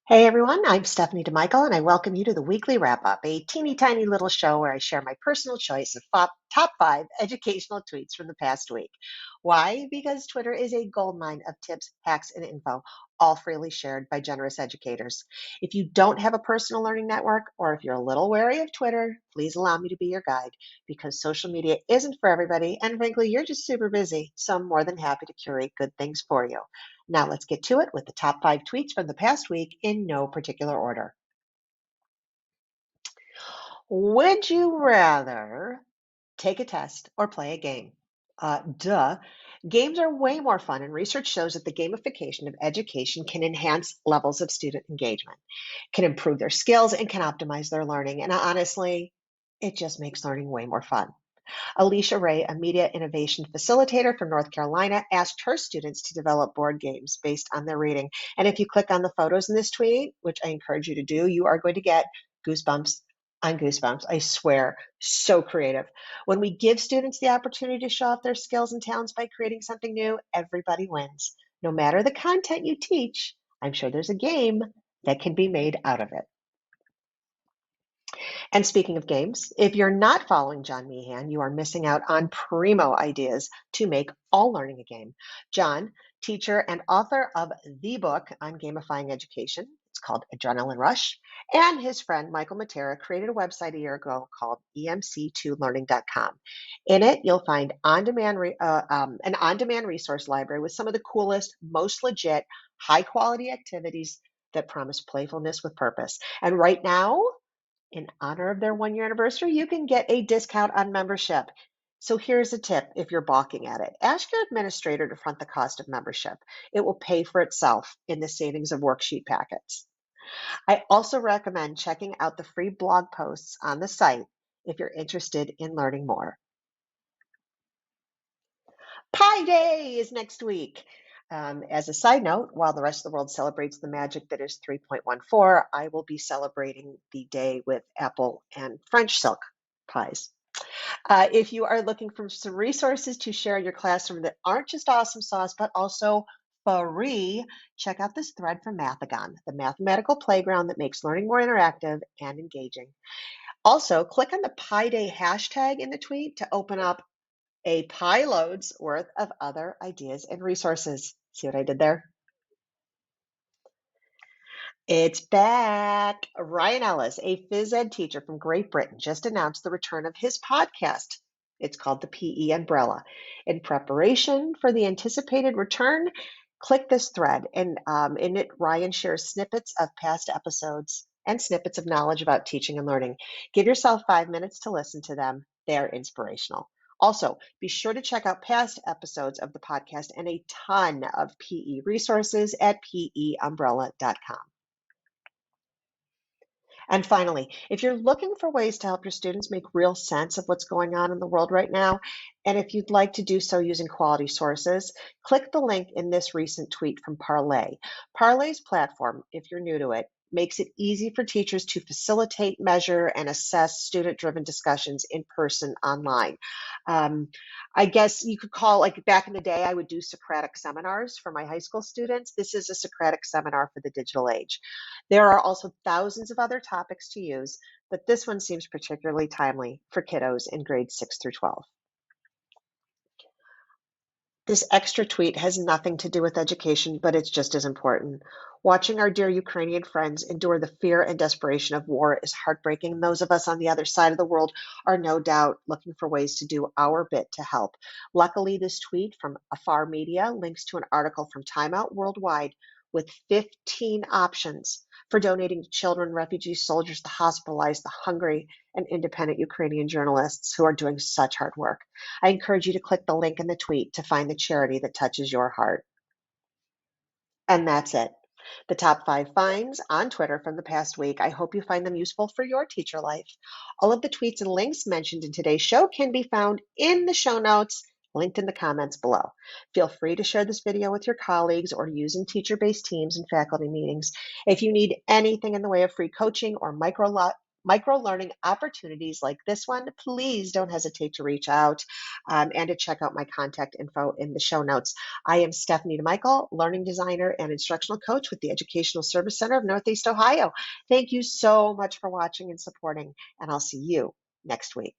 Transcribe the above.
Hey everyone, I'm Stephanie DeMichael, and I welcome you to the Weekly Wrap Up, a teeny tiny little show where I share my personal choice of top 5 educational tweets from the past week. Why? Because Twitter is a goldmine of tips, hacks, and info, all freely shared by generous educators. If you don't have a personal learning network, or if you're a little wary of Twitter, please allow me to be your guide because social media isn't for everybody, and frankly, you're just super busy, so I'm more than happy to curate good things for you. Now let's get to it with the top 5 tweets from the past week in no particular order. Would you rather take a test or play a game? Duh. Games are way more fun, and research shows that the gamification of education can enhance levels of student engagement, can improve their skills, and can optimize their learning. And honestly, it just makes learning way more fun. Alicia Ray, a media innovation facilitator from North Carolina, asked her students to develop board games based on their reading. And if you click on the photos in this tweet, which I encourage you to do, you are going to get goosebumps on goosebumps. I swear, so creative. When we give students the opportunity to show off their skills and talents by creating something new, everybody wins. No matter the content you teach, I'm sure there's a game that can be made out of it. And speaking of games, if you're not following John Meehan, you are missing out on primo ideas to make all learning a game. John, teacher and author of the book on gamifying education, it's called Adrenaline Rush, and his friend Michael Matera created a website a year ago called emc2learning.com. In it, you'll find an on-demand resource library with some of the coolest, most legit, high-quality activities that promise playfulness with purpose. And right now, in honor of their 1 year anniversary, you can get a discount on membership. So here's a tip if you're balking at it. Ask your administrator to front the cost of membership. It will pay for itself in the savings of worksheet packets. I also recommend checking out the free blog posts on the site if you're interested in learning more. PiDay is next week. As a side note, while the rest of the world celebrates the magic that is 3.14, I will be celebrating the day with apple and French silk pies. If you are looking for some resources to share in your classroom that aren't just awesome sauce, but also free, check out this thread from Mathagon, the mathematical playground that makes learning more interactive and engaging. Also, click on the PiDay hashtag in the tweet to open up a pie load's worth of other ideas and resources. See what I did there? It's back. Ryan Ellis, a PhysEd teacher from Great Britain, just announced the return of his podcast. It's called the PE Umbrella. In preparation for the anticipated return, click this thread, and in it, Ryan shares snippets of past episodes and snippets of knowledge about teaching and learning. Give yourself 5 minutes to listen to them. They are inspirational. Also, be sure to check out past episodes of the podcast and a ton of PE resources at peumbrella.com. And finally, if you're looking for ways to help your students make real sense of what's going on in the world right now, and if you'd like to do so using quality sources, click the link in this recent tweet from Parlay. Parlay's platform, if you're new to it, makes it easy for teachers to facilitate, measure, and assess student-driven discussions in person online. Um, I guess you could call, like back in the day, I would do Socratic seminars for my high school students. This is a Socratic seminar for the digital age. There are also thousands of other topics to use, but this one seems particularly timely for kiddos in grades 6 through 12. This extra tweet has nothing to do with education, but it's just as important. Watching our dear Ukrainian friends endure the fear and desperation of war is heartbreaking. Those of us on the other side of the world are no doubt looking for ways to do our bit to help. Luckily, this tweet from Afar Media links to an article from Time Out Worldwide with 15 options for donating to children, refugees, soldiers, the hospitalized, the hungry, and independent Ukrainian journalists who are doing such hard work. I encourage you to click the link in the tweet to find the charity that touches your heart. And that's it. The top 5 finds on Twitter from the past week. I hope you find them useful for your teacher life. All of the tweets and links mentioned in today's show can be found in the show notes, linked in the comments below. Feel free to share this video with your colleagues or use in teacher-based teams and faculty meetings. If you need anything in the way of free coaching or micro-learning opportunities like this one, please don't hesitate to reach out and to check out my contact info in the show notes. I am Stephanie DeMichael, learning designer and instructional coach with the Educational Service Center of Northeast Ohio. Thank you so much for watching and supporting, and I'll see you next week.